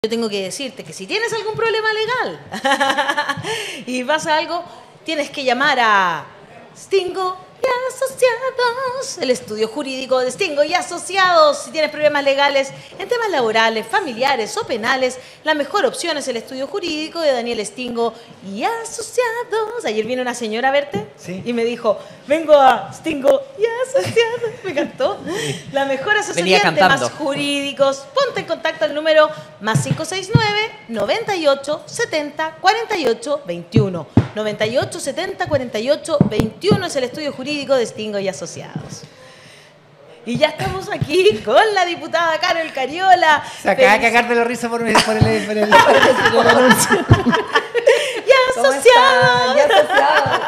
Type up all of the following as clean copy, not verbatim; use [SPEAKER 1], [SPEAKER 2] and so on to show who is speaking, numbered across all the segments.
[SPEAKER 1] Yo tengo que decirte que si tienes algún problema legal y pasa algo, tienes que llamar a Stingo y Asociados, el estudio jurídico de Stingo y Asociados. Si tienes problemas legales en temas laborales, familiares o penales, la mejor opción es el estudio jurídico de Daniel Stingo y Asociados. Ayer vino una señora a verte y me dijo, vengo a Stingo y Asociados. Me encantó. La mejor asesoría en temas jurídicos. Ponte en contacto al número +569 98 70 48 21. 98 70 48 21 es el estudio jurídico de Stingo y Asociados. Y ya estamos aquí con la diputada Carol Cariola.
[SPEAKER 2] Se acaba de cagar de la risa por el anuncio.
[SPEAKER 1] ¡Y Asociados!
[SPEAKER 3] ¡Ya Asociados!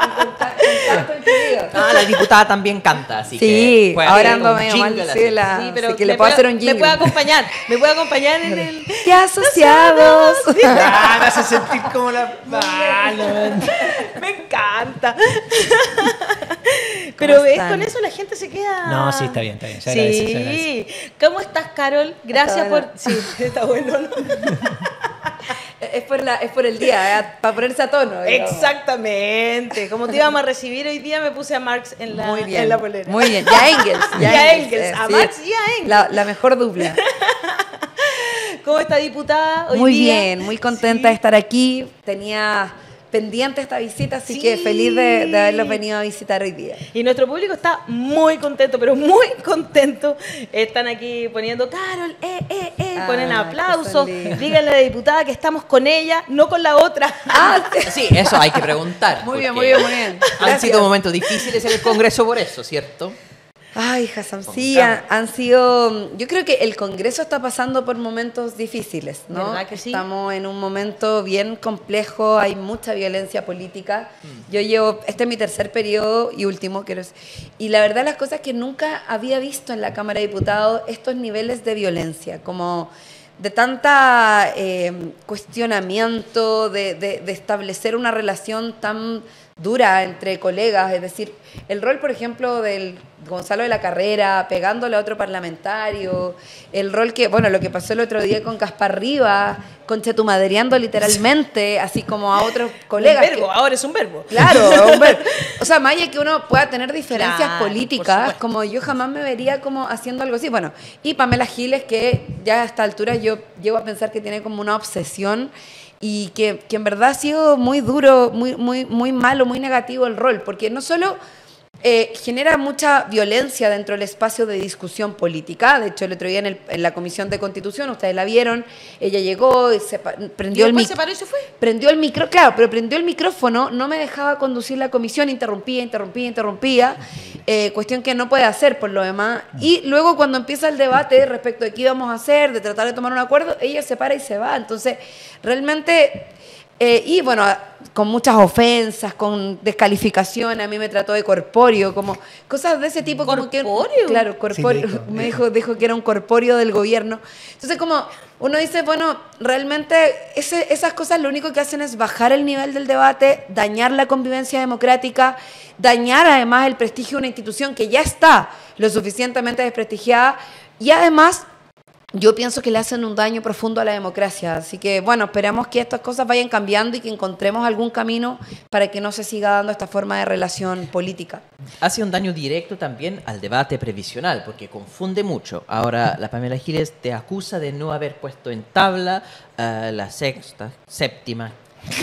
[SPEAKER 4] Ah, la diputada también canta, así
[SPEAKER 3] sí,
[SPEAKER 4] que...
[SPEAKER 3] ahora ando medio mal,
[SPEAKER 1] sí, pero
[SPEAKER 3] que le puedo hacer un jingle.
[SPEAKER 1] Me puede acompañar en el...
[SPEAKER 3] ¡Y Asociados!
[SPEAKER 2] Me hace sentir como la...
[SPEAKER 1] Me encanta. Pero ves, con eso la gente se queda...
[SPEAKER 2] No, sí, está bien, está bien. Se
[SPEAKER 1] agradece. ¿Cómo estás, Carol? Gracias por... Sí, está bueno, ¿no?
[SPEAKER 3] Es por el día, para ponerse a tono. Digamos.
[SPEAKER 1] Exactamente. Como te íbamos a recibir hoy día, me puse a Marx en la polera.
[SPEAKER 3] Muy bien. Y a Engels.
[SPEAKER 1] A Marx y a Engels.
[SPEAKER 3] La mejor dupla.
[SPEAKER 1] ¿Cómo está, diputada? Hoy
[SPEAKER 3] muy
[SPEAKER 1] día?
[SPEAKER 3] Bien, muy contenta de estar aquí. Tenía pendiente esta visita, así que feliz de haberlos venido a visitar hoy día.
[SPEAKER 1] Y nuestro público está muy contento, pero muy contento. Están aquí poniendo, Carol, ponen aplausos. Díganle a la diputada que estamos con ella, no con la otra.
[SPEAKER 4] Sí, eso hay que preguntar.
[SPEAKER 3] Muy bien.
[SPEAKER 4] Han sido momentos difíciles en el Congreso por eso, ¿cierto?
[SPEAKER 3] Ay, Hassan, sí, han sido... Yo creo que el Congreso está pasando por momentos difíciles, ¿no?
[SPEAKER 1] ¿Verdad que sí?
[SPEAKER 3] Estamos en un momento bien complejo, hay mucha violencia política. Yo llevo... Este es mi tercer periodo y último, y la verdad las cosas que nunca había visto en la Cámara de Diputados, estos niveles de violencia, como de tanta cuestionamiento, de establecer una relación tan dura entre colegas, es decir, el rol, por ejemplo, del Gonzalo de la Carrera pegándole a otro parlamentario, el rol que, bueno, lo que pasó el otro día con Caspar Rivas, conchetumadereando literalmente, así como a otros colegas.
[SPEAKER 1] Un verbo, ahora es un verbo.
[SPEAKER 3] Claro, un verbo. O sea, más allá que uno pueda tener diferencias políticas, como yo jamás me vería como haciendo algo así. Bueno, y Pamela Giles, que ya a esta altura yo llego a pensar que tiene como una obsesión y que en verdad ha sido muy duro, muy malo, muy negativo el rol, porque no solo genera mucha violencia dentro del espacio de discusión política. De hecho, el otro día en la Comisión de Constitución, ustedes la vieron, ella llegó y prendió el micrófono.
[SPEAKER 1] ¿Se paró y se fue?
[SPEAKER 3] Prendió el micrófono, claro, pero prendió el micrófono, no me dejaba conducir la comisión, interrumpía, cuestión que no puede hacer por lo demás. Y luego cuando empieza el debate respecto de qué íbamos a hacer, de tratar de tomar un acuerdo, ella se para y se va. Entonces, realmente... y bueno, con muchas ofensas, con descalificación, a mí me trató de corpóreo, como cosas de ese tipo.
[SPEAKER 1] ¿Corpóreo?
[SPEAKER 3] Como que, claro, corpóreo. Sí, me dijo que era un corpóreo del gobierno. Entonces, como uno dice, bueno, realmente esas cosas lo único que hacen es bajar el nivel del debate, dañar la convivencia democrática, dañar además el prestigio de una institución que ya está lo suficientemente desprestigiada y además... Yo pienso que le hacen un daño profundo a la democracia, así que bueno, esperamos que estas cosas vayan cambiando y que encontremos algún camino para que no se siga dando esta forma de relación política.
[SPEAKER 4] Hace un daño directo también al debate previsional, porque confunde mucho. Ahora la Pamela Giles te acusa de no haber puesto en tabla la sexta, séptima.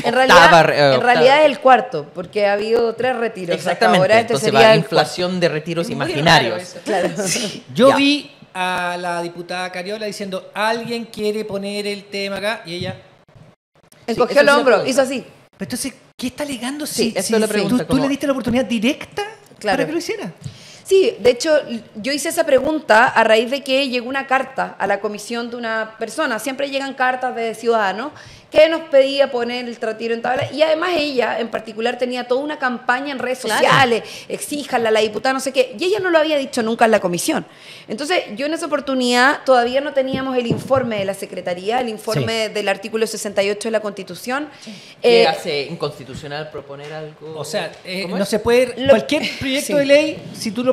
[SPEAKER 3] En realidad es el cuarto, porque ha habido 3 retiros.
[SPEAKER 4] Exactamente,
[SPEAKER 3] ahora
[SPEAKER 4] entonces
[SPEAKER 3] sería
[SPEAKER 4] va inflación de retiros imaginarios.
[SPEAKER 3] Claro.
[SPEAKER 2] Yo vi a la diputada Cariola diciendo, alguien quiere poner el tema acá, y ella
[SPEAKER 3] encogió el hombro, hizo así.
[SPEAKER 2] Pero entonces, ¿qué está alegando?
[SPEAKER 4] Sí, eso es la pregunta.
[SPEAKER 2] ¿Tú le diste la oportunidad directa para que lo hiciera?
[SPEAKER 3] Sí, de hecho, yo hice esa pregunta a raíz de que llegó una carta a la comisión de una persona. Siempre llegan cartas de ciudadanos que nos pedía poner el retiro en tabla, y además ella en particular tenía toda una campaña en redes sociales, exíjanla, la diputada no sé qué, y ella no lo había dicho nunca en la comisión. Entonces yo en esa oportunidad todavía no teníamos el informe de la Secretaría, el informe del artículo 68 de la Constitución.
[SPEAKER 4] ¿Qué hace inconstitucional proponer algo?
[SPEAKER 2] O sea,
[SPEAKER 4] ¿Cómo
[SPEAKER 2] no
[SPEAKER 4] es?
[SPEAKER 2] se puede... Cualquier proyecto de ley, si tú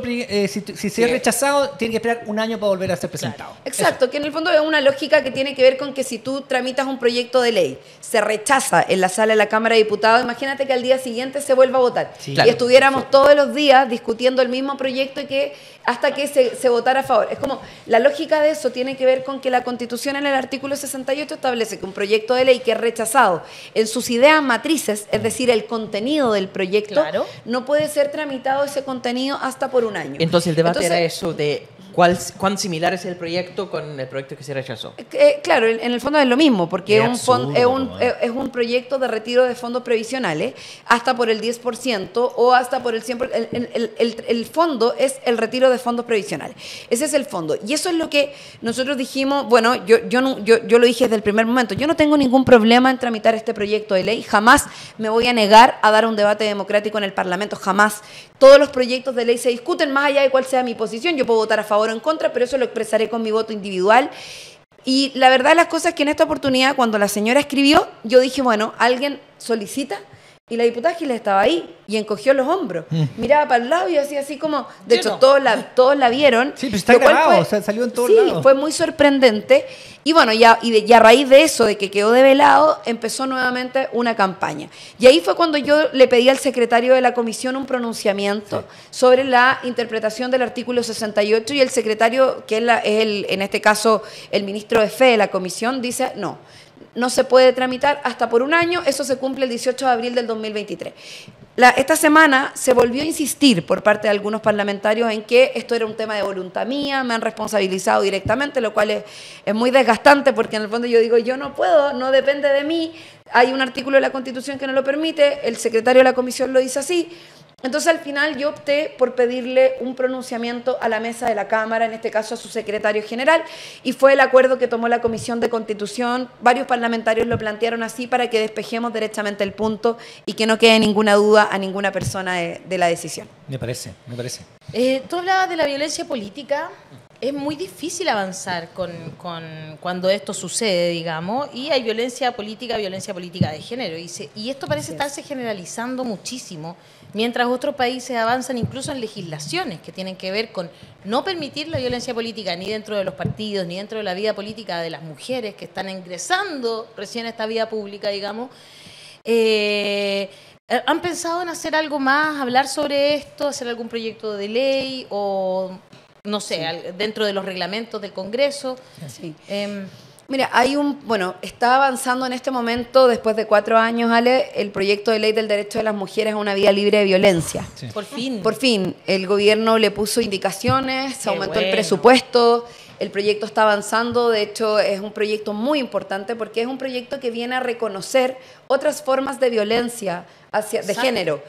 [SPEAKER 2] si se ha rechazado, tiene que esperar un año para volver a ser presentado.
[SPEAKER 3] Exacto, que en el fondo es una lógica que tiene que ver con que si tú tramitas un proyecto de ley, se rechaza en la sala de la Cámara de Diputados, imagínate que al día siguiente se vuelva a votar.
[SPEAKER 2] Sí.
[SPEAKER 3] Y estuviéramos todos los días discutiendo el mismo proyecto y que hasta que se votara a favor. Es como, la lógica de eso tiene que ver con que la Constitución en el artículo 68 establece que un proyecto de ley que es rechazado en sus ideas matrices, es decir, el contenido del proyecto, no puede ser tramitado ese contenido hasta por un año.
[SPEAKER 4] Entonces el debate era eso de cuán similar es el proyecto con el proyecto que se rechazó.
[SPEAKER 3] Claro, en el fondo es lo mismo, porque
[SPEAKER 2] Es
[SPEAKER 3] es un proyecto de retiro de fondos previsionales hasta por el 10% o hasta por el 100%. El fondo es el retiro de fondos previsionales. Ese es el fondo. Y eso es lo que nosotros dijimos, bueno, yo lo dije desde el primer momento, yo no tengo ningún problema en tramitar este proyecto de ley, jamás me voy a negar a dar un debate democrático en el Parlamento, jamás. Todos los proyectos de ley se discuten más allá de cuál sea mi posición, yo puedo votar a favor o en contra, pero eso lo expresaré con mi voto individual. Y la verdad de las cosas es que en esta oportunidad, cuando la señora escribió, yo dije, bueno, alguien solicita, y la diputada Giles estaba ahí y encogió los hombros. Miraba para el lado y hacía así como... De hecho, todos la vieron.
[SPEAKER 2] Sí, pero está grabado, o sea, salió en todos lados.
[SPEAKER 3] Sí, fue muy sorprendente. Y bueno, y a raíz de eso, de que quedó develado, empezó nuevamente una campaña. Y ahí fue cuando yo le pedí al secretario de la comisión un pronunciamiento sobre la interpretación del artículo 68, y el secretario, que es en este caso el ministro de Fe de la comisión, dice no se puede tramitar hasta por un año, eso se cumple el 18 de abril del 2023. Esta semana se volvió a insistir por parte de algunos parlamentarios en que esto era un tema de voluntad mía, me han responsabilizado directamente, lo cual es muy desgastante, porque en el fondo yo digo, yo no puedo, no depende de mí, hay un artículo de la Constitución que no lo permite, el secretario de la comisión lo dice así. Entonces al final yo opté por pedirle un pronunciamiento a la mesa de la Cámara, en este caso a su secretario general, y fue el acuerdo que tomó la Comisión de Constitución. Varios parlamentarios lo plantearon así para que despejemos derechamente el punto y que no quede ninguna duda a ninguna persona de la decisión.
[SPEAKER 2] Me parece.
[SPEAKER 1] Tú hablabas de la violencia política. Es muy difícil avanzar cuando esto sucede, digamos, y hay violencia política de género, y esto parece estarse generalizando muchísimo, mientras otros países avanzan incluso en legislaciones que tienen que ver con no permitir la violencia política ni dentro de los partidos, ni dentro de la vida política de las mujeres que están ingresando recién a esta vida pública, digamos. ¿Han pensado en hacer algo más, hablar sobre esto, hacer algún proyecto de ley o... no sé, dentro de los reglamentos del Congreso?
[SPEAKER 3] Sí. Mira, está avanzando en este momento, después de 4 años, Ale, el proyecto de ley del derecho de las mujeres a una vida libre de violencia.
[SPEAKER 2] Sí.
[SPEAKER 1] Por fin.
[SPEAKER 3] Por fin, el gobierno le puso indicaciones, se aumentó el presupuesto, el proyecto está avanzando, de hecho es un proyecto muy importante porque es un proyecto que viene a reconocer otras formas de violencia de género.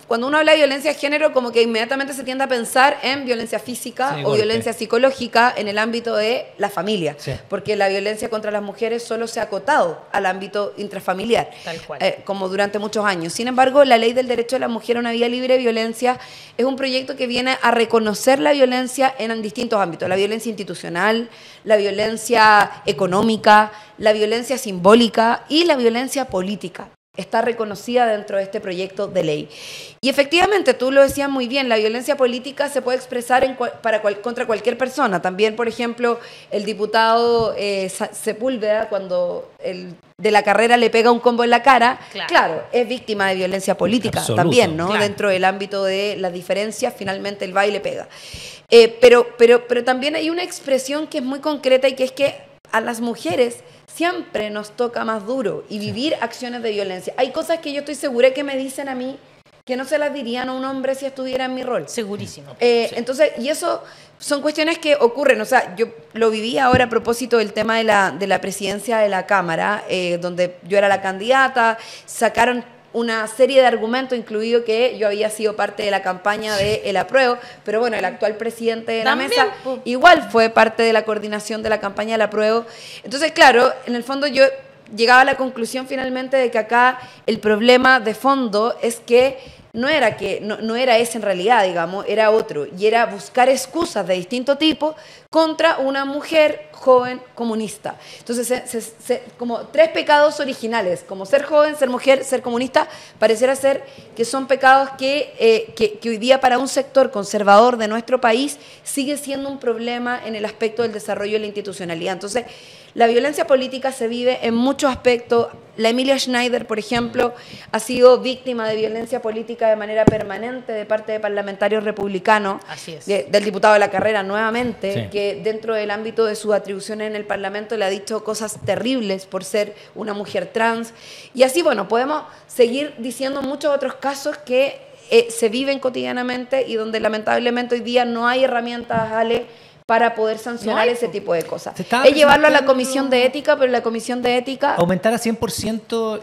[SPEAKER 3] Cuando uno habla de violencia de género, como que inmediatamente se tiende a pensar en violencia física o violencia psicológica en el ámbito de la familia, porque la violencia contra las mujeres solo se ha acotado al ámbito intrafamiliar,
[SPEAKER 1] tal cual,
[SPEAKER 3] como durante muchos años. Sin embargo, la ley del derecho de la mujer a una vida libre de violencia es un proyecto que viene a reconocer la violencia en distintos ámbitos: la violencia institucional, la violencia económica, la violencia simbólica y la violencia política. Está reconocida dentro de este proyecto de ley. Y efectivamente, tú lo decías muy bien, la violencia política se puede expresar contra cualquier persona. También, por ejemplo, el diputado Sepúlveda, cuando de la Carrera le pega un combo en la cara, claro, es víctima de violencia política. Absoluto. También, ¿no? Claro. Dentro del ámbito de las diferencias, finalmente el va y le pega. Pero también hay una expresión que es muy concreta, y que es que a las mujeres siempre nos toca más duro y vivir acciones de violencia. Hay cosas que yo estoy segura que me dicen a mí que no se las dirían a un hombre si estuviera en mi rol.
[SPEAKER 1] Segurísimo.
[SPEAKER 3] Entonces, y eso son cuestiones que ocurren. O sea, yo lo viví ahora a propósito del tema de la presidencia de la Cámara, donde yo era la candidata, sacaron una serie de argumentos, incluido que yo había sido parte de la campaña de El Apruebo, pero bueno, el actual presidente de la mesa igual fue parte de la coordinación de la campaña del Apruebo. Entonces, claro, en el fondo yo llegaba a la conclusión finalmente de que acá el problema de fondo es que no era ese en realidad, digamos, era otro, y era buscar excusas de distinto tipo contra una mujer joven comunista. Entonces, como tres pecados originales, como ser joven, ser mujer, ser comunista, pareciera ser que son pecados que hoy día para un sector conservador de nuestro país sigue siendo un problema en el aspecto del desarrollo de la institucionalidad. Entonces, la violencia política se vive en muchos aspectos. La Emilia Schneider, por ejemplo, ha sido víctima de violencia política de manera permanente de parte de parlamentarios republicanos.
[SPEAKER 1] Así es.
[SPEAKER 3] Del diputado de la carrera, nuevamente,
[SPEAKER 2] Sí.
[SPEAKER 3] que dentro del ámbito de sus atribuciones en el Parlamento le ha dicho cosas terribles por ser una mujer trans. Y así, bueno, podemos seguir diciendo muchos otros casos que se viven cotidianamente y donde lamentablemente hoy día no hay herramientas, Ale, para poder sancionar ese tipo de cosas.
[SPEAKER 2] Se estaba
[SPEAKER 3] Es llevarlo a la
[SPEAKER 2] presentando-
[SPEAKER 3] comisión de ética, pero la comisión de ética...
[SPEAKER 2] Aumentar a 100%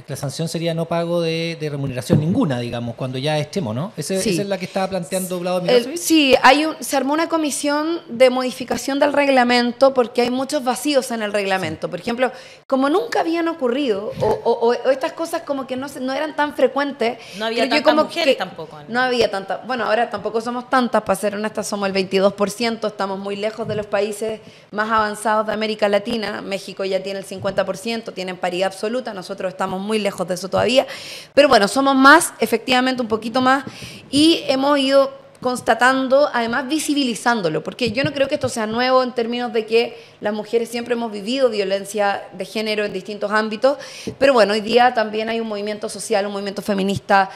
[SPEAKER 2] la sanción sería no pago de remuneración ninguna, digamos, cuando ya estemos, ¿no?
[SPEAKER 3] Sí.
[SPEAKER 2] Esa es la que estaba planteando Vlado
[SPEAKER 3] Sí, se armó una comisión de modificación del reglamento porque hay muchos vacíos en el reglamento. Por ejemplo, como nunca habían ocurrido, o estas cosas como que no eran tan frecuentes.
[SPEAKER 1] No había
[SPEAKER 3] creo yo
[SPEAKER 1] tantas
[SPEAKER 3] como
[SPEAKER 1] mujeres
[SPEAKER 3] que
[SPEAKER 1] tampoco, ¿no?
[SPEAKER 3] No había tantas. Bueno, ahora tampoco somos tantas, para ser honestas, somos el 22%, estamos muy lejos de los países más avanzados de América Latina. México ya tiene el 50%, tienen paridad absoluta, nosotros estamos muy lejos de eso todavía. Pero bueno, somos más, efectivamente, un poquito más, y hemos ido constatando, además visibilizándolo, porque yo no creo que esto sea nuevo en términos de que las mujeres siempre hemos vivido violencia de género en distintos ámbitos, pero bueno, hoy día también hay un movimiento social, un movimiento feminista,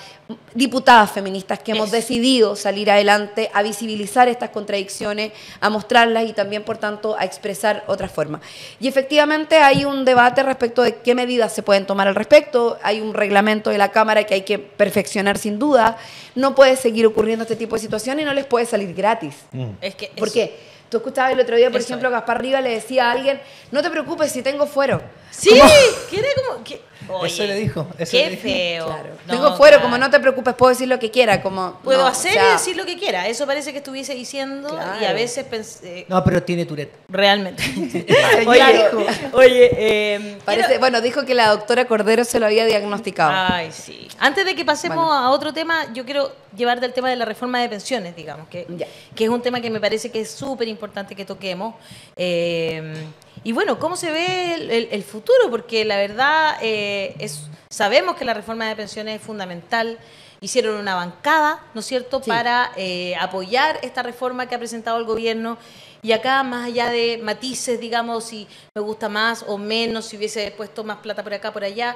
[SPEAKER 3] diputadas feministas que hemos decidido salir adelante a visibilizar estas contradicciones, a mostrarlas y también, por tanto, a expresar otras formas. Y efectivamente hay un debate respecto de qué medidas se pueden tomar al respecto, hay un reglamento de la Cámara que hay que perfeccionar sin duda, no puede seguir ocurriendo este tipo de situaciones y no les puede salir gratis.
[SPEAKER 1] Es que
[SPEAKER 3] ¿Por
[SPEAKER 1] eso-
[SPEAKER 3] qué? Tú escuchabas el otro día, por
[SPEAKER 1] Eso
[SPEAKER 3] ejemplo,
[SPEAKER 1] es.
[SPEAKER 3] Gaspar Riva le decía a alguien, no te preocupes si tengo fuero.
[SPEAKER 1] Sí, que era como... Que, oye,
[SPEAKER 2] Eso le dijo, eso
[SPEAKER 1] qué
[SPEAKER 2] le dijo.
[SPEAKER 1] feo.
[SPEAKER 3] Claro.
[SPEAKER 1] No,
[SPEAKER 3] Tengo fuero,
[SPEAKER 1] claro.
[SPEAKER 3] como no te preocupes, puedo decir lo que quiera. Como,
[SPEAKER 1] Puedo
[SPEAKER 3] no,
[SPEAKER 1] hacer
[SPEAKER 3] o sea,
[SPEAKER 1] y decir lo que quiera. Eso parece que estuviese diciendo
[SPEAKER 3] Claro.
[SPEAKER 1] y a veces pensé...
[SPEAKER 2] No, pero tiene Tourette.
[SPEAKER 1] Realmente.
[SPEAKER 3] Claro.
[SPEAKER 1] oye,
[SPEAKER 3] Parece, bueno, dijo que la doctora Cordero se lo había diagnosticado.
[SPEAKER 1] Ay, sí. Antes de que pasemos
[SPEAKER 3] Bueno.
[SPEAKER 1] a otro tema, yo quiero llevar del tema de la reforma de pensiones, digamos,
[SPEAKER 3] Ya.
[SPEAKER 1] que es un tema que me parece que es súper importante que toquemos. Y bueno, ¿cómo se ve el futuro? Porque la verdad sabemos que la reforma de pensiones es fundamental. Hicieron una bancada, ¿no es cierto?,
[SPEAKER 3] Sí.
[SPEAKER 1] para apoyar esta reforma que ha presentado el gobierno. Y acá, más allá de matices, digamos, si me gusta más o menos, si hubiese puesto más plata por acá, por allá,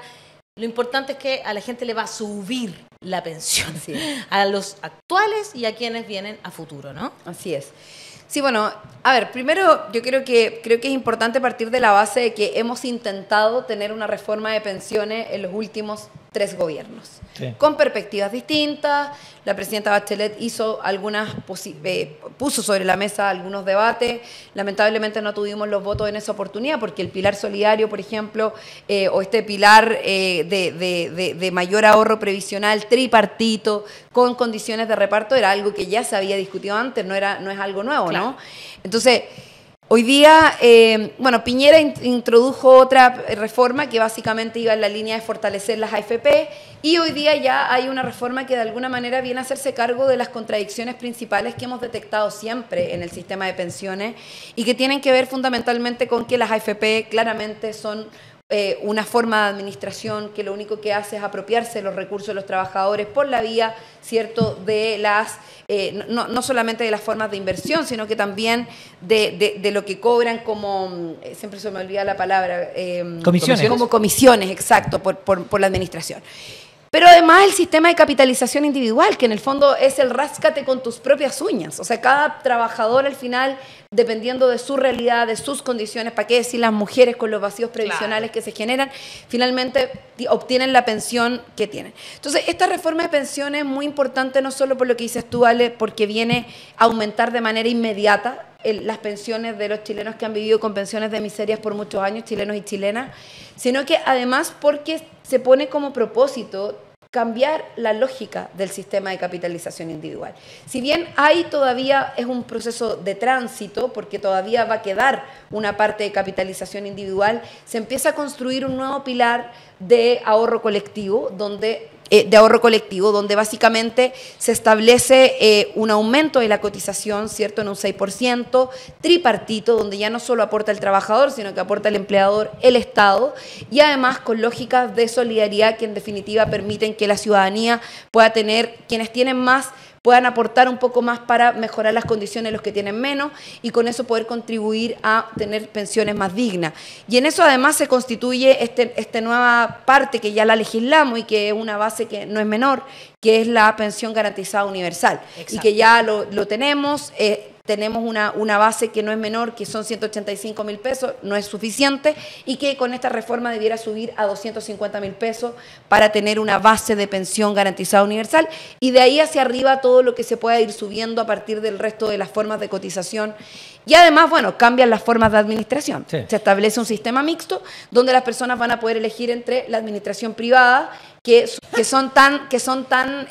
[SPEAKER 1] lo importante es que a la gente le va a subir la pensión,
[SPEAKER 3] Así
[SPEAKER 1] a los actuales y a quienes vienen a futuro, ¿no?
[SPEAKER 3] Así es. Sí, bueno, a ver, primero yo creo que es importante partir de la base de que hemos intentado tener una reforma de pensiones en los últimos 3 gobiernos,
[SPEAKER 2] Sí.
[SPEAKER 3] con perspectivas distintas. La presidenta Bachelet hizo puso sobre la mesa algunos debates. Lamentablemente no tuvimos los votos en esa oportunidad porque el pilar solidario, por ejemplo, o este pilar de mayor ahorro previsional tripartito con condiciones de reparto era algo que ya se había discutido antes, no es algo nuevo,
[SPEAKER 1] Claro.
[SPEAKER 3] ¿no? Entonces, hoy día, bueno, Piñera introdujo otra reforma que básicamente iba en la línea de fortalecer las AFP y hoy día ya hay una reforma que de alguna manera viene a hacerse cargo de las contradicciones principales que hemos detectado siempre en el sistema de pensiones y que tienen que ver fundamentalmente con que las AFP claramente son una forma de administración que lo único que hace es apropiarse de los recursos de los trabajadores por la vía, ¿cierto?, de las, no solamente de las formas de inversión, sino que también de lo que cobran como, siempre se me olvida la palabra,
[SPEAKER 2] Comisiones.
[SPEAKER 3] como comisiones, exacto, por la administración. Pero además el sistema de capitalización individual, que en el fondo es el ráscate con tus propias uñas. O sea, cada trabajador al final, dependiendo de su realidad, de sus condiciones, para qué decir las mujeres con los vacíos previsionales que se generan, finalmente obtienen la pensión que tienen. Entonces, esta reforma de pensiones es muy importante, no solo por lo que dices tú, Ale, porque viene a aumentar de manera inmediata las pensiones de los chilenos que han vivido con pensiones de miserias por muchos años, chilenos y chilenas, sino que además porque se pone como propósito cambiar la lógica del sistema de capitalización individual. Si bien hay todavía, es un proceso de tránsito, porque todavía va a quedar una parte de capitalización individual, se empieza a construir un nuevo pilar de ahorro colectivo, donde básicamente se establece un aumento de la cotización, ¿cierto?, en un 6%, tripartito, donde ya no solo aporta el trabajador, sino que aporta el empleador, el Estado, y además con lógicas de solidaridad que en definitiva permiten que la ciudadanía pueda tener, quienes tienen más, puedan aportar un poco más para mejorar las condiciones de los que tienen menos y con eso poder contribuir a tener pensiones más dignas. Y en eso además se constituye esta nueva parte que ya la legislamos y que es una base que no es menor, que es la pensión garantizada universal. Exacto. Y que ya lo tenemos. Tenemos una base que no es menor, que son 185.000 pesos, no es suficiente, y que con esta reforma debiera subir a 250.000 pesos para tener una base de pensión garantizada universal, y de ahí hacia arriba todo lo que se pueda ir subiendo a partir del resto de las formas de cotización. Y además, bueno, cambian las formas de administración. Sí. Se establece un sistema mixto donde las personas van a poder elegir entre la administración privada, que son tan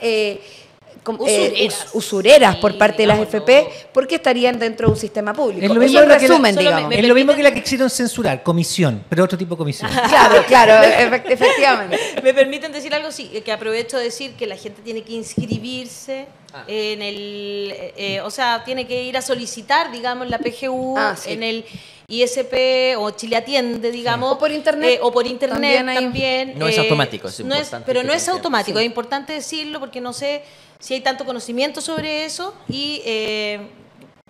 [SPEAKER 3] usureras por parte de las FP, porque estarían dentro de un sistema público.
[SPEAKER 2] Es lo mismo, es lo mismo que la que quisieron censurar, comisión, pero otro tipo de comisión.
[SPEAKER 3] Claro, efectivamente.
[SPEAKER 1] ¿Me permiten decir algo? Sí, que aprovecho de decir que la gente tiene que inscribirse en el... o sea, tiene que ir a solicitar, digamos, la PGU, sí, en el ISP o Chile Atiende, digamos.
[SPEAKER 3] O por internet.
[SPEAKER 1] También.
[SPEAKER 4] No es automático, es importante.
[SPEAKER 1] Pero no es automático, sí. Es importante decirlo porque no sé si hay tanto conocimiento sobre eso y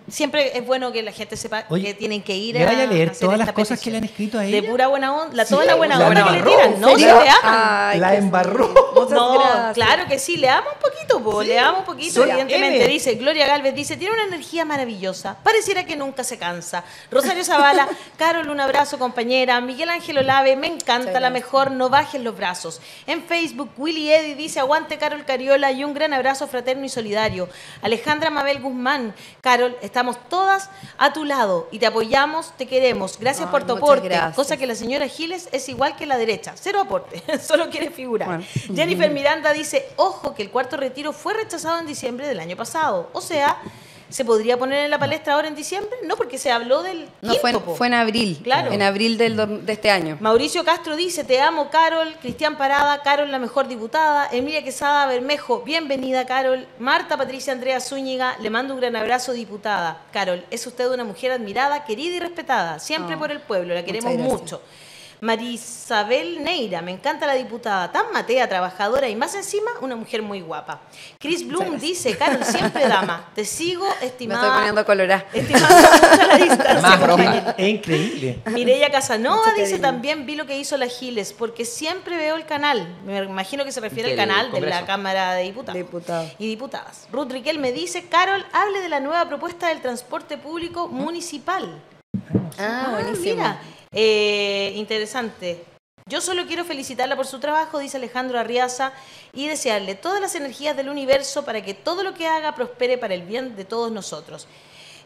[SPEAKER 1] siempre es bueno que la gente sepa que tienen que ir
[SPEAKER 2] a leer todas las cosas que le han escrito a ella.
[SPEAKER 1] De pura buena onda, toda la buena onda que le tiran. No, se le aman.
[SPEAKER 2] La embarró.
[SPEAKER 1] No, claro que sí, leamos un poquito, leamos un poquito, evidentemente. Dice, Gloria Galvez dice, tiene una energía maravillosa, pareciera que nunca se cansa. Rosario Zavala, Carol, un abrazo, compañera. Miguel Ángel Olave, me encanta, la mejor, no bajes los brazos. En Facebook, Willy Eddy dice, aguante Carol Cariola y un gran abrazo fraterno y solidario. Alejandra Mabel Guzmán, Carol, estamos todas a tu lado y te apoyamos, te queremos. Gracias por tu aporte. Gracias. Cosa que la señora Giles es igual que la derecha. Cero aporte, solo quiere figurar. Bueno. Jennifer Miranda dice, ojo que el cuarto retiro fue rechazado en diciembre del año pasado. O sea, ¿se podría poner en la palestra ahora en diciembre? No, porque se habló del quinto,
[SPEAKER 3] fue en abril. Claro. En abril de este año.
[SPEAKER 1] Mauricio Castro dice, te amo, Carol. Cristian Parada, Carol, la mejor diputada. Emilia Quesada Bermejo, bienvenida, Carol. Marta Patricia Andrea Zúñiga, le mando un gran abrazo, diputada. Carol, es usted una mujer admirada, querida y respetada. Siempre por el pueblo, la queremos mucho. Marisabel Neira, me encanta la diputada, tan matea, trabajadora y más encima una mujer muy guapa. Chris Bloom dice, Carol, siempre dama, te sigo, estimada.
[SPEAKER 3] Me estoy poniendo colorada.
[SPEAKER 1] Estimada mucho a la distancia.
[SPEAKER 4] Más roja.
[SPEAKER 2] Es increíble.
[SPEAKER 1] Mireya Casanova dice, también vi lo que hizo la Giles, porque siempre veo el canal. Me imagino que se refiere al canal de la Cámara de Diputados y Diputadas. Ruth Riquel me dice, Carol, hable de la nueva propuesta del transporte público municipal.
[SPEAKER 3] Buenísimo.
[SPEAKER 1] Mira. Interesante. Yo solo quiero felicitarla por su trabajo, dice Alejandro Arriaza, y desearle todas las energías del universo para que todo lo que haga prospere para el bien de todos nosotros.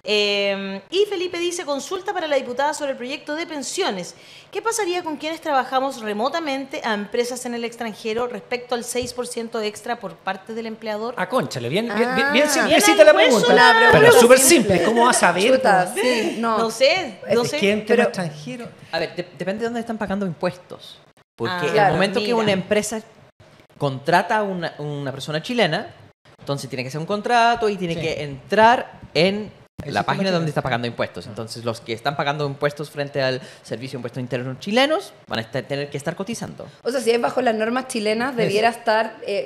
[SPEAKER 1] Y Felipe dice, consulta para la diputada sobre el proyecto de pensiones. ¿Qué pasaría con quienes trabajamos remotamente a empresas en el extranjero respecto al 6% extra por parte del empleador?
[SPEAKER 2] Acónchale, bien simplecita la pregunta. Pero súper simple, ¿cómo vas a saber?
[SPEAKER 3] Sí,
[SPEAKER 1] no sé.
[SPEAKER 2] ¿Quién tema extranjero?
[SPEAKER 4] A ver, depende de dónde están pagando impuestos. Porque en el momento que una empresa contrata a una persona chilena, entonces tiene que hacer un contrato y tiene que entrar en la página donde está pagando impuestos. Entonces, los que están pagando impuestos frente al Servicio de Impuestos Internos chilenos van a tener que estar cotizando.
[SPEAKER 3] O sea, si es bajo las normas chilenas, debiera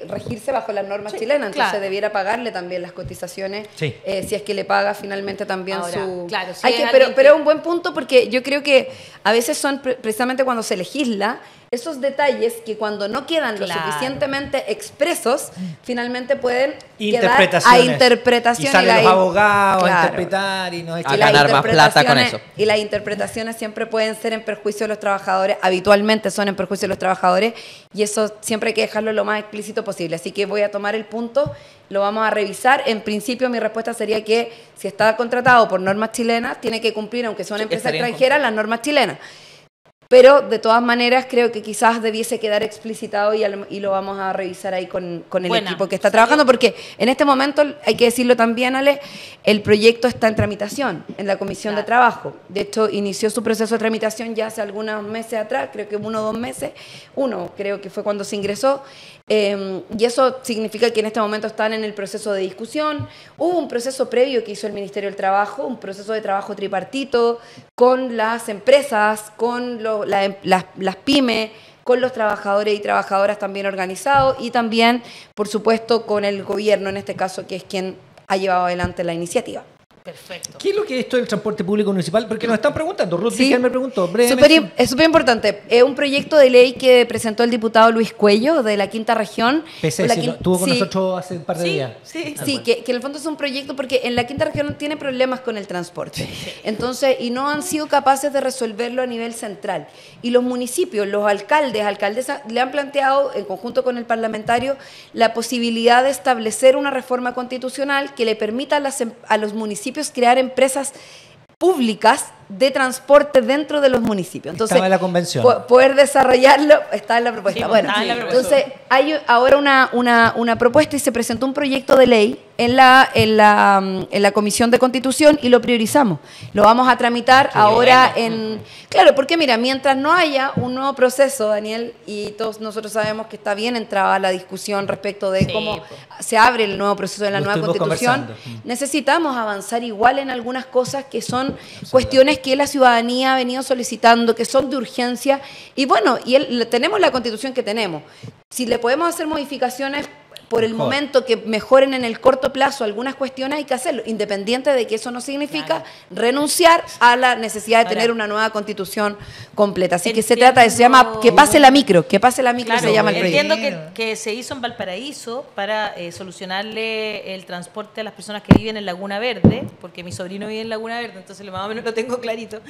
[SPEAKER 3] regirse bajo las normas chilenas. Entonces, debiera pagarle también las cotizaciones, si es que le paga finalmente también su...
[SPEAKER 1] Claro,
[SPEAKER 3] pero es un buen punto porque yo creo que a veces son precisamente cuando se legisla esos detalles que cuando no quedan lo suficientemente expresos, finalmente pueden quedar a interpretación.
[SPEAKER 2] Y salen los abogados a interpretar y
[SPEAKER 4] a ganar más plata con eso.
[SPEAKER 3] Y las interpretaciones siempre pueden ser en perjuicio de los trabajadores, habitualmente son en perjuicio de los trabajadores, y eso siempre hay que dejarlo lo más explícito posible. Así que voy a tomar el punto, lo vamos a revisar. En principio mi respuesta sería que si está contratado por normas chilenas, tiene que cumplir, aunque sea una empresa extranjera, las normas chilenas. pero de todas maneras creo que quizás debiese quedar explicitado y lo vamos a revisar ahí con el equipo que está trabajando, porque en este momento, hay que decirlo también, Ale, el proyecto está en tramitación en la Comisión de Trabajo. De hecho, inició su proceso de tramitación ya hace algunos meses atrás, creo que 1 o 2 meses, creo que fue cuando se ingresó, y eso significa que en este momento están en el proceso de discusión. Hubo un proceso previo que hizo el Ministerio del Trabajo, un proceso de trabajo tripartito con las empresas, con las pymes, con los trabajadores y trabajadoras también organizados y también, por supuesto, con el gobierno, en este caso, que es quien ha llevado adelante la iniciativa.
[SPEAKER 1] Perfecto.
[SPEAKER 2] ¿Qué es lo que es esto del transporte público municipal? Porque nos están preguntando. Ruth Díaz me preguntó brevemente.
[SPEAKER 3] Es súper importante. Es un proyecto de ley que presentó el diputado Luis Cuello de la Quinta Región.
[SPEAKER 2] Estuvo con nosotros hace un par de días.
[SPEAKER 3] Sí, que en el fondo es un proyecto porque en la Quinta Región tiene problemas con el transporte. Entonces, y no han sido capaces de resolverlo a nivel central. Y los municipios, los alcaldes, alcaldesas, le han planteado, en conjunto con el parlamentario, la posibilidad de establecer una reforma constitucional que le permita a los municipios crear empresas públicas de transporte dentro de los municipios. Entonces,
[SPEAKER 2] estaba en la convención.
[SPEAKER 3] Poder desarrollarlo está en la propuesta. Entonces hay ahora una propuesta y se presentó un proyecto de ley en la Comisión de Constitución y lo priorizamos. Lo vamos a tramitar ahora Claro, porque mira, mientras no haya un nuevo proceso, Daniel, y todos nosotros sabemos que está bien entrada la discusión respecto de cómo se abre el nuevo proceso de la nueva Constitución, necesitamos avanzar igual en algunas cosas que son cuestiones que la ciudadanía ha venido solicitando, que son de urgencia, y bueno, tenemos la Constitución que tenemos. Si le podemos hacer modificaciones por el momento que mejoren en el corto plazo algunas cuestiones, hay que hacerlo, independiente de que eso no significa renunciar a la necesidad de tener una nueva Constitución completa. Así que se trata de, se llama Que pase la micro, se llama el proyecto.
[SPEAKER 1] Entiendo que se hizo en Valparaíso para solucionarle el transporte a las personas que viven en Laguna Verde, porque mi sobrino vive en Laguna Verde, entonces más o menos lo tengo clarito.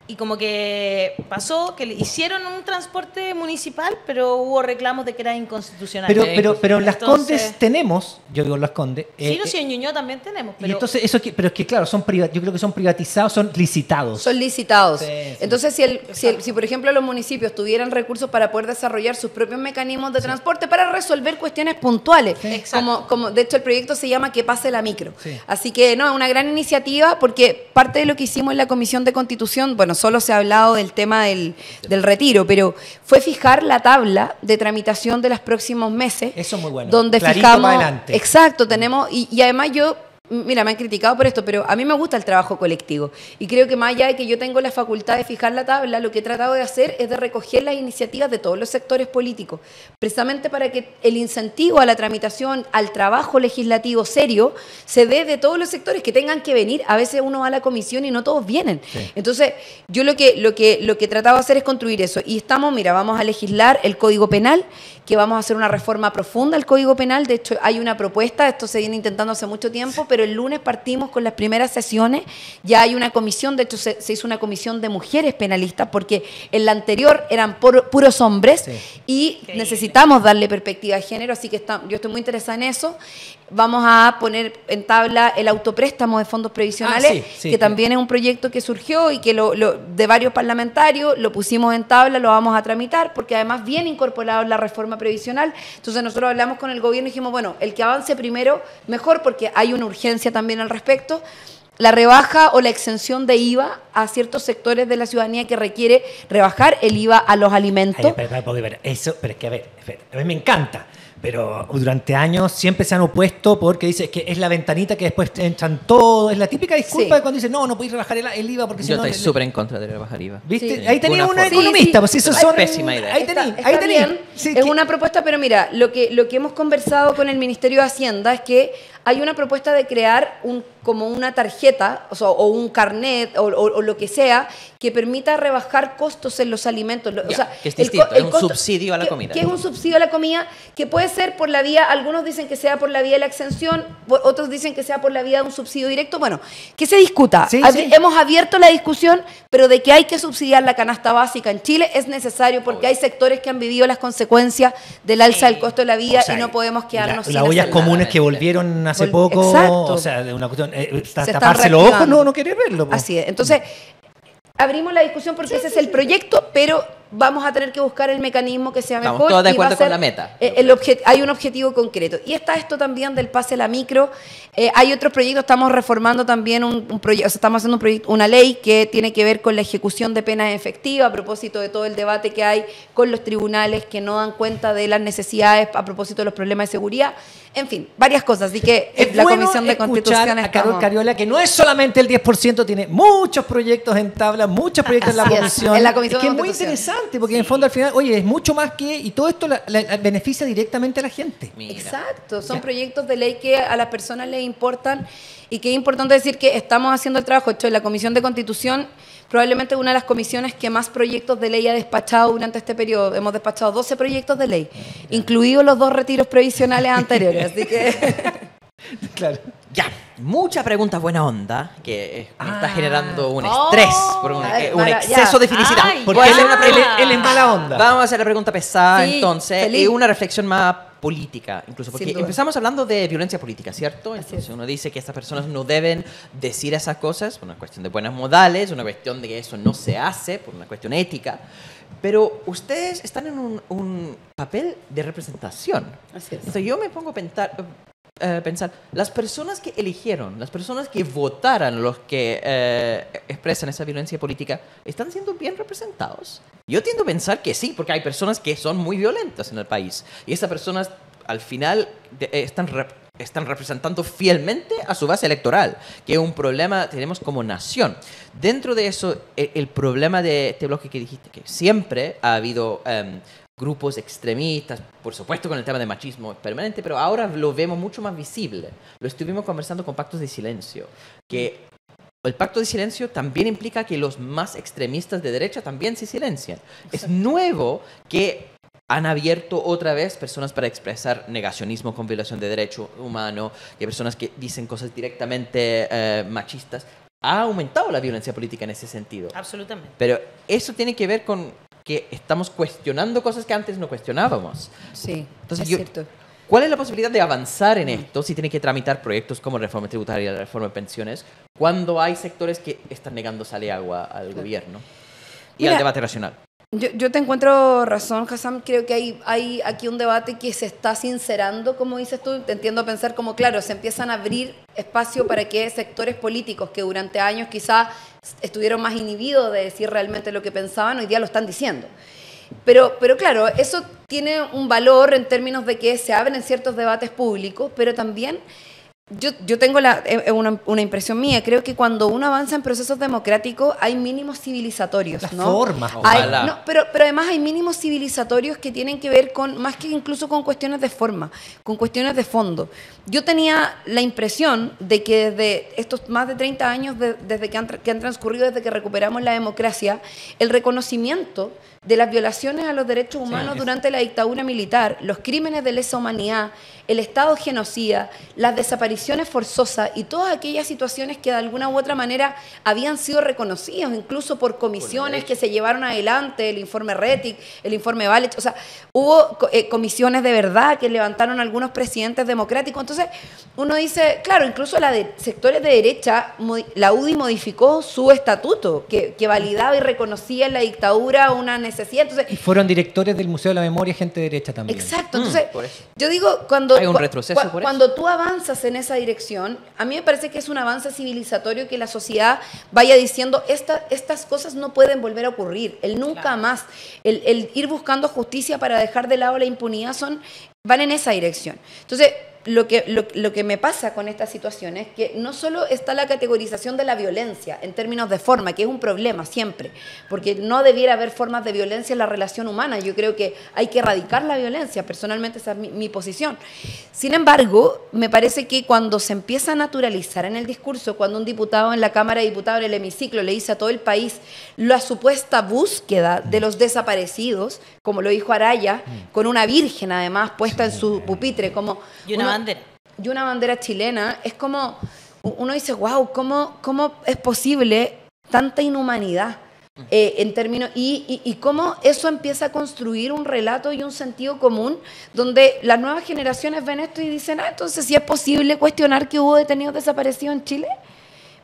[SPEAKER 1] Y como que pasó que le hicieron un transporte municipal, pero hubo reclamos de que era inconstitucional.
[SPEAKER 2] Pero en Las Condes tenemos, yo digo en Las Condes.
[SPEAKER 1] Sí, en Ñuñoa también tenemos.
[SPEAKER 2] Pero, y entonces pero es que claro, yo creo que son privatizados, son licitados.
[SPEAKER 3] Son licitados. Sí. Entonces, si por ejemplo los municipios tuvieran recursos para poder desarrollar sus propios mecanismos de transporte para resolver cuestiones puntuales, como de hecho el proyecto se llama Que pase la micro. Sí. Así que no, es una gran iniciativa porque parte de lo que hicimos en la Comisión de Constitución, bueno, solo se ha hablado del tema del retiro, pero fue fijar la tabla de tramitación de los próximos meses.
[SPEAKER 2] Eso es muy bueno.
[SPEAKER 3] Donde
[SPEAKER 2] clarito
[SPEAKER 3] fijamos.
[SPEAKER 2] Para adelante.
[SPEAKER 3] Exacto, tenemos, y además mira, me han criticado por esto, pero a mí me gusta el trabajo colectivo. Y creo que más allá de que yo tengo la facultad de fijar la tabla, lo que he tratado de hacer es de recoger las iniciativas de todos los sectores políticos, precisamente para que el incentivo a la tramitación, al trabajo legislativo serio, se dé de todos los sectores que tengan que venir. A veces uno va a la comisión y no todos vienen. Sí. Entonces, yo lo que he tratado de hacer es construir eso. Y vamos a legislar el Código Penal, que vamos a hacer una reforma profunda al Código Penal. De hecho, hay una propuesta, esto se viene intentando hace mucho tiempo, pero el lunes partimos con las primeras sesiones. Ya hay una comisión, de hecho se hizo una comisión de mujeres penalistas, porque en la anterior eran puros hombres, y necesitamos darle perspectiva de género, así que yo estoy muy interesada en eso. Vamos a poner en tabla el autopréstamo de fondos previsionales, que también es un proyecto que surgió y que de varios parlamentarios lo pusimos en tabla, lo vamos a tramitar, porque además viene incorporado en la reforma previsional. Entonces nosotros hablamos con el gobierno y dijimos, bueno, el que avance primero, mejor, porque hay una urgencia también al respecto. La rebaja o la exención de IVA a ciertos sectores de la ciudadanía que requiere rebajar el IVA a los alimentos.
[SPEAKER 2] Pero es que, a mí me encanta. Pero durante años siempre se han opuesto porque dice que es la ventanita que después entran todos. Es la típica disculpa de cuando dicen no podéis rebajar el IVA porque si no...
[SPEAKER 4] Yo estoy súper en contra de rebajar IVA.
[SPEAKER 2] ¿Viste? Sí. Ahí tenía una economista. Pues eso son
[SPEAKER 4] pésima idea.
[SPEAKER 3] Ahí tenía. Es una propuesta, pero mira, lo que hemos conversado con el Ministerio de Hacienda es que hay una propuesta de crear como una tarjeta, o un carnet, o lo que sea, que permita rebajar costos en los alimentos.
[SPEAKER 4] Que es distinto, es un subsidio a la comida.
[SPEAKER 3] Que es un subsidio a la comida, que puede ser por la vía, algunos dicen que sea por la vía de la exención, otros dicen que sea por la vía de un subsidio directo. Bueno, que se discuta. Hemos abierto la discusión, pero de que hay que subsidiar la canasta básica en Chile es necesario, porque hay sectores que han vivido las consecuencias del alza del costo de la vida, y no podemos quedarnos sin
[SPEAKER 2] las ollas comunes que volvieron hace poco,
[SPEAKER 3] exacto.
[SPEAKER 2] o sea, de una cuestión, taparse los ojos, no querer verlo.
[SPEAKER 3] Así es. Entonces, abrimos la discusión porque ese es el proyecto, pero vamos a tener que buscar el mecanismo que sea mejor.
[SPEAKER 4] Estamos todos de acuerdo con la meta.
[SPEAKER 3] Hay un objetivo concreto. Y está esto también del pase a la micro. Hay otros proyectos, estamos reformando también un proyecto, o sea, estamos haciendo una ley que tiene que ver con la ejecución de penas efectivas a propósito de todo el debate que hay con los tribunales que no dan cuenta de las necesidades a propósito de los problemas de seguridad. En fin, varias cosas. Así que
[SPEAKER 2] es
[SPEAKER 3] la
[SPEAKER 2] bueno
[SPEAKER 3] Comisión de Constitución
[SPEAKER 2] a Carol Cariola, que no es solamente el 10%, tiene muchos proyectos en tabla, muchos proyectos en la comisión.
[SPEAKER 3] En la Comisión
[SPEAKER 2] que
[SPEAKER 3] de
[SPEAKER 2] es muy interesante, porque en el fondo al final, oye, es mucho más que, y todo esto beneficia directamente a la gente.
[SPEAKER 4] Mira.
[SPEAKER 3] Exacto, son proyectos de ley que a las personas les importan y que es importante decir que estamos haciendo el trabajo. De hecho, en la Comisión de Constitución probablemente una de las comisiones que más proyectos de ley ha despachado durante este periodo. Hemos despachado 12 proyectos de ley, incluidos los 2 retiros previsionales anteriores. Así que...
[SPEAKER 2] Claro.
[SPEAKER 4] Ya, mucha pregunta buena onda que me está generando un estrés, por un exceso de felicidad.
[SPEAKER 2] Porque él es mala onda.
[SPEAKER 4] Vamos a hacer la pregunta pesada,
[SPEAKER 3] Sí,
[SPEAKER 4] entonces,
[SPEAKER 3] feliz.
[SPEAKER 4] y una reflexión más política, incluso, porque
[SPEAKER 3] Sin duda.
[SPEAKER 4] empezamos hablando de violencia política, ¿cierto? Entonces uno dice que estas personas no deben decir esas cosas por una cuestión de buenos modales, una cuestión de que eso no se hace, por una cuestión ética, pero ustedes están en un papel de representación.
[SPEAKER 3] Así es.
[SPEAKER 4] Entonces yo me pongo a pensar, las personas que eligieron, las personas que votaran, los que expresan esa violencia política, ¿están siendo bien representados? Yo tiendo a pensar que sí, porque hay personas que son muy violentas en el país. Y esas personas, al final, están representando fielmente a su base electoral, que es un problema que tenemos como nación. Dentro de eso, el problema de este bloque que dijiste, que siempre ha habido... grupos extremistas, por supuesto con el tema de machismo permanente, pero ahora lo vemos mucho más visible. Lo estuvimos conversando con pactos de silencio, que el pacto de silencio también implica que los más extremistas de derecha también se silencian. Exacto. Es nuevo que han abierto otra vez personas para expresar negacionismo con violación de derecho humano, que personas que dicen cosas directamente machistas. Ha aumentado la violencia política en ese sentido.
[SPEAKER 1] Absolutamente.
[SPEAKER 4] Pero eso tiene que ver con que estamos cuestionando cosas que antes no cuestionábamos.
[SPEAKER 3] Sí,
[SPEAKER 4] entonces,
[SPEAKER 3] es cierto.
[SPEAKER 4] ¿Cuál es la posibilidad de avanzar en esto si tiene que tramitar proyectos como reforma tributaria y la reforma de pensiones cuando hay sectores que están negando sal y agua al gobierno y al debate racional?
[SPEAKER 3] Yo te encuentro razón, Hassam. Creo que hay aquí un debate que se está sincerando, como dices tú. Te entiendo pensar como, claro, se empiezan a abrir espacio para que sectores políticos que durante años quizás estuvieron más inhibidos de decir realmente lo que pensaban, hoy día lo están diciendo. Pero claro, eso tiene un valor en términos de que se abren ciertos debates públicos, pero también... Yo tengo una impresión mía. Creo que cuando uno avanza en procesos democráticos hay mínimos civilizatorios, ¿no?
[SPEAKER 2] Formas.
[SPEAKER 3] Pero además hay mínimos civilizatorios que tienen que ver con, más que incluso con cuestiones de forma, con cuestiones de fondo. Yo tenía la impresión de que desde estos más de 30 años, desde que han transcurrido, desde que recuperamos la democracia, el reconocimiento de las violaciones a los derechos humanos durante la dictadura militar, los crímenes de lesa humanidad, el Estado genocida, las desapariciones forzosas y todas aquellas situaciones que de alguna u otra manera habían sido reconocidas, incluso por comisiones que se llevaron adelante, el informe Rettig, el informe Valech, o sea, hubo comisiones de verdad que levantaron algunos presidentes democráticos. Entonces, uno dice, claro, incluso sectores de derecha, la UDI modificó su estatuto, que validaba y reconocía en la dictadura una necesidad. Entonces,
[SPEAKER 2] y fueron directores del Museo de la Memoria, gente de derecha también.
[SPEAKER 3] Exacto. Entonces, yo digo, cuando tú avanzas en esa dirección, a mí me parece que es un avance civilizatorio que la sociedad vaya diciendo, estas cosas no pueden volver a ocurrir, el nunca más, el ir buscando justicia para dejar de lado la impunidad, van en esa dirección. Entonces, lo que me pasa con esta situación es que no solo está la categorización de la violencia en términos de forma, que es un problema siempre, porque no debiera haber formas de violencia en la relación humana. Yo creo que hay que erradicar la violencia, personalmente esa es mi posición. Sin embargo, me parece que cuando se empieza a naturalizar en el discurso, cuando un diputado en la Cámara de Diputados en el hemiciclo le dice a todo el país la supuesta búsqueda de los desaparecidos, como lo dijo Araya, con una virgen además puesta en su pupitre, como...
[SPEAKER 1] Y una bandera.
[SPEAKER 3] Y una bandera chilena, es como, uno dice, wow, ¿cómo es posible tanta inhumanidad? En términos, y cómo eso empieza a construir un relato y un sentido común donde las nuevas generaciones ven esto y dicen, entonces sí es posible cuestionar que hubo detenidos desaparecidos en Chile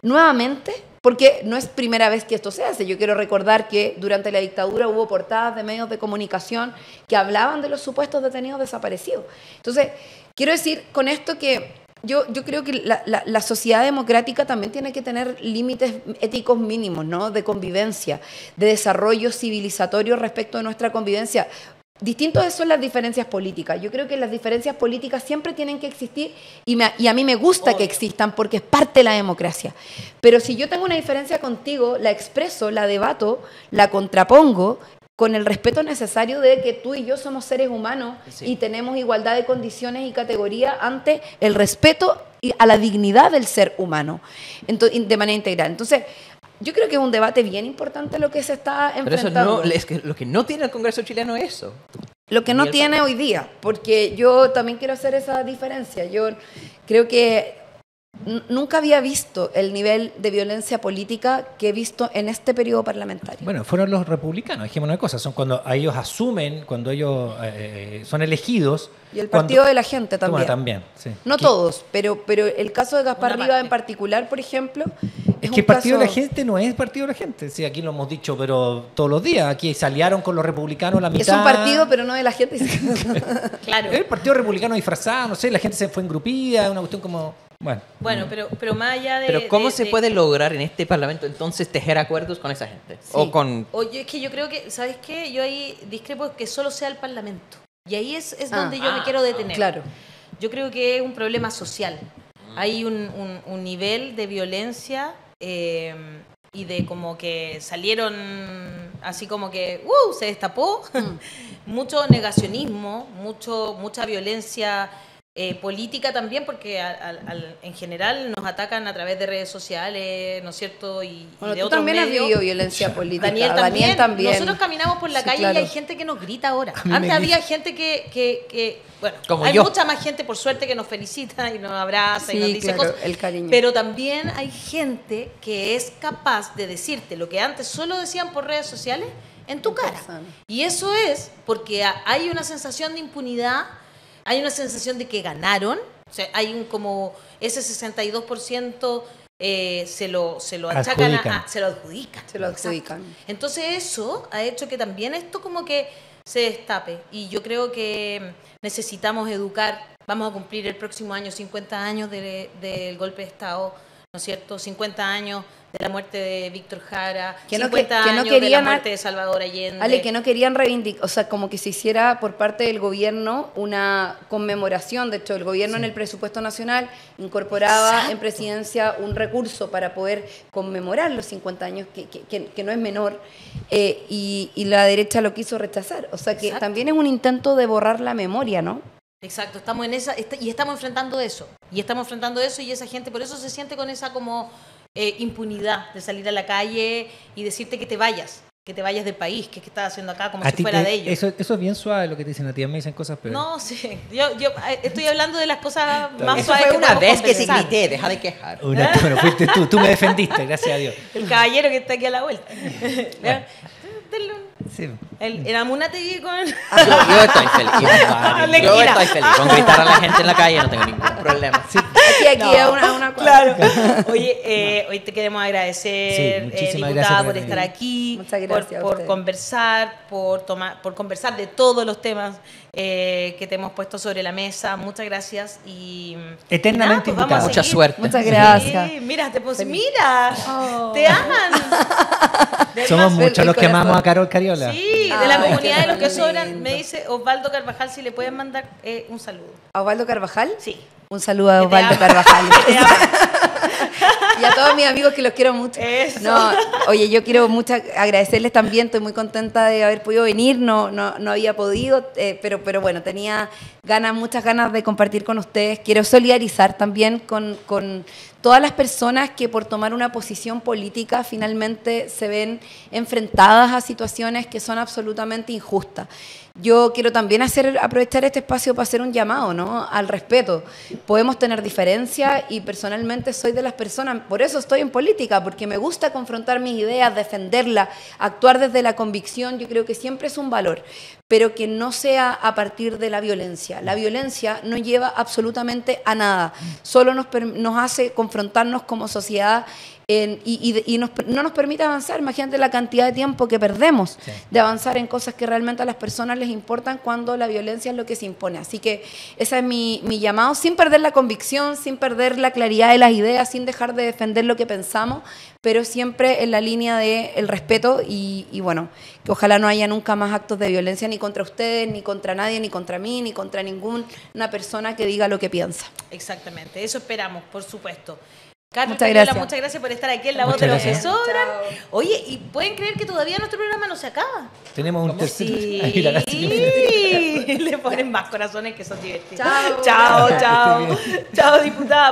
[SPEAKER 3] nuevamente. porque no es primera vez que esto se hace. Yo quiero recordar que durante la dictadura hubo portadas de medios de comunicación que hablaban de los supuestos detenidos desaparecidos. Entonces, quiero decir con esto que yo creo que la sociedad democrática también tiene que tener límites éticos mínimos, ¿no? De convivencia, de desarrollo civilizatorio respecto de nuestra convivencia. Distinto son las diferencias políticas. Yo creo que las diferencias políticas siempre tienen que existir y a mí me gusta que existan porque es parte de la democracia. Pero si yo tengo una diferencia contigo, la expreso, la debato, la contrapongo con el respeto necesario de que tú y yo somos seres humanos y tenemos igualdad de condiciones y categoría ante el respeto a la dignidad del ser humano de manera integral. Entonces, yo creo que es un debate bien importante lo que se está enfrentando.
[SPEAKER 4] Pero eso es que lo que no tiene el Congreso chileno es eso.
[SPEAKER 3] Lo que no tiene hoy día, porque yo también quiero hacer esa diferencia. Yo creo que nunca había visto el nivel de violencia política que he visto en este periodo parlamentario.
[SPEAKER 2] Bueno, fueron los republicanos, dijimos una cosa, son cuando ellos asumen, cuando ellos son elegidos.
[SPEAKER 3] Y el Partido de la Gente también.
[SPEAKER 2] Bueno, también, sí.
[SPEAKER 3] No todos, pero el caso de Gaspar Rivas en particular, por ejemplo,
[SPEAKER 2] es que el Partido de la Gente no es el Partido de la Gente. Sí, aquí lo hemos dicho, pero todos los días. Aquí se aliaron con los republicanos la mitad.
[SPEAKER 3] Es un partido, pero no de la gente.
[SPEAKER 1] Claro.
[SPEAKER 2] El Partido Republicano disfrazado, no sé, la gente se fue engrupida, una cuestión como...
[SPEAKER 1] Bueno, pero más allá de...
[SPEAKER 4] Pero ¿cómo se puede lograr en este Parlamento entonces tejer acuerdos con esa gente?
[SPEAKER 1] Sí.
[SPEAKER 4] Oye,
[SPEAKER 1] es que yo creo que, ¿sabes qué? Yo ahí discrepo que solo sea el Parlamento. Y ahí es donde yo me quiero detener.
[SPEAKER 3] Claro.
[SPEAKER 1] Yo creo que es un problema social. Hay un nivel de violencia y de como que salieron así como que se destapó. Mucho negacionismo, mucha violencia política también, porque en general nos atacan a través de redes sociales, ¿no es cierto? Y de
[SPEAKER 3] tú
[SPEAKER 1] otros
[SPEAKER 3] también
[SPEAKER 1] medios.
[SPEAKER 3] has vivido violencia política.
[SPEAKER 1] Daniel también. Nosotros caminamos por la calle
[SPEAKER 3] claro.
[SPEAKER 1] y hay gente que nos grita ahora. Antes había gente que bueno,
[SPEAKER 4] como
[SPEAKER 1] hay
[SPEAKER 4] yo.
[SPEAKER 1] mucha más gente, por suerte, que nos felicita y nos abraza y nos dice
[SPEAKER 3] claro,
[SPEAKER 1] cosas.
[SPEAKER 3] el cariño.
[SPEAKER 1] Pero también hay gente que es capaz de decirte lo que antes solo decían por redes sociales en tu cara. Y eso es porque hay una sensación de impunidad. Hay una sensación de que ganaron, o sea, hay como ese 62% se lo achacan, se lo adjudican.
[SPEAKER 3] Se lo adjudican.
[SPEAKER 1] Entonces eso ha hecho que también esto como que se destape. Y yo creo que necesitamos educar. Vamos a cumplir el próximo año 50 años del golpe de Estado, ¿no es cierto? 50 años de la muerte de Víctor Jara, 50 años de la muerte de Salvador Allende.
[SPEAKER 3] Ale, que no querían reivindicar, o sea, como que se hiciera por parte del gobierno una conmemoración. De hecho, el gobierno en el presupuesto nacional incorporaba en presidencia un recurso para poder conmemorar los 50 años, que no es menor, y la derecha lo quiso rechazar. O sea, que también es un intento de borrar la memoria, ¿no?
[SPEAKER 1] Exacto, estamos en esa, y estamos enfrentando eso. Y esa gente, por eso se siente con esa como impunidad de salir a la calle y decirte que te vayas del país, que estás haciendo acá, como si fuera de ellos.
[SPEAKER 2] Eso es bien suave lo que te dicen a ti, me dicen cosas, pero...
[SPEAKER 1] No, sí, yo estoy hablando de las cosas más
[SPEAKER 4] eso
[SPEAKER 1] suaves
[SPEAKER 4] fue
[SPEAKER 1] que
[SPEAKER 4] una vez que te
[SPEAKER 1] conversar.
[SPEAKER 4] grité, deja de quejar.
[SPEAKER 2] Bueno, fuiste tú me defendiste, gracias a Dios.
[SPEAKER 1] El caballero que está aquí a la vuelta.
[SPEAKER 2] Sí.
[SPEAKER 1] El Amunategui con...
[SPEAKER 4] Yo estoy feliz. Yo estoy feliz con gritar a la gente en la calle, no tengo ningún problema. Sí.
[SPEAKER 3] Aquí no, una
[SPEAKER 1] claro. Oye, hoy te queremos agradecer,
[SPEAKER 2] muchísimas
[SPEAKER 1] diputada,
[SPEAKER 2] gracias
[SPEAKER 1] por estar aquí,
[SPEAKER 3] Muchas gracias
[SPEAKER 1] por conversar, por conversar de todos los temas que te hemos puesto sobre la mesa. Muchas gracias y
[SPEAKER 2] eternamente
[SPEAKER 1] nada, pues
[SPEAKER 4] Mucha suerte.
[SPEAKER 3] Muchas gracias.
[SPEAKER 1] Sí, mira, te aman.
[SPEAKER 2] Somos muchos los que amamos a Carol Cariola.
[SPEAKER 1] Sí, de la comunidad de los que
[SPEAKER 3] qué
[SPEAKER 1] sobran.
[SPEAKER 3] lindo.
[SPEAKER 1] Me dice Osvaldo Carvajal si le pueden mandar un saludo.
[SPEAKER 3] ¿A Osvaldo Carvajal?
[SPEAKER 1] Sí.
[SPEAKER 3] Un saludo a
[SPEAKER 1] Que te
[SPEAKER 3] Osvaldo
[SPEAKER 1] ama.
[SPEAKER 3] Carvajal.
[SPEAKER 1] Que te ama.
[SPEAKER 3] Y a todos mis amigos que los quiero mucho.
[SPEAKER 1] Eso.
[SPEAKER 3] No, oye, yo quiero mucho agradecerles también, estoy muy contenta de haber podido venir, no había podido, pero bueno, tenía muchas ganas de compartir con ustedes. Quiero solidarizar también con todas las personas que por tomar una posición política finalmente se ven enfrentadas a situaciones que son absolutamente injustas. Yo quiero también aprovechar este espacio para hacer un llamado, ¿no?, al respeto. Podemos tener diferencias y personalmente soy de las personas, por eso estoy en política, porque me gusta confrontar mis ideas, defenderlas, actuar desde la convicción. Yo creo que siempre es un valor, pero que no sea a partir de la violencia. La violencia no lleva absolutamente a nada, solo nos hace confrontarnos como sociedad no nos permite avanzar. Imagínate la cantidad de tiempo que perdemos de avanzar en cosas que realmente a las personas les importan cuando la violencia es lo que se impone. Así que ese es mi llamado, sin perder la convicción, sin perder la claridad de las ideas, sin dejar de defender lo que pensamos, pero siempre en la línea del respeto y bueno, que ojalá no haya nunca más actos de violencia ni contra ustedes, ni contra nadie, ni contra mí, ni contra ninguna persona que diga lo que piensa.
[SPEAKER 1] Exactamente, eso esperamos, por supuesto. Carlos, muchas gracias por estar aquí en La Voz de los que Sobran. Oye, ¿y pueden creer que todavía nuestro programa no se acaba?
[SPEAKER 2] Tenemos un tercer...
[SPEAKER 1] Sí, le ponen más corazones que son divertidos. Chao, diputada.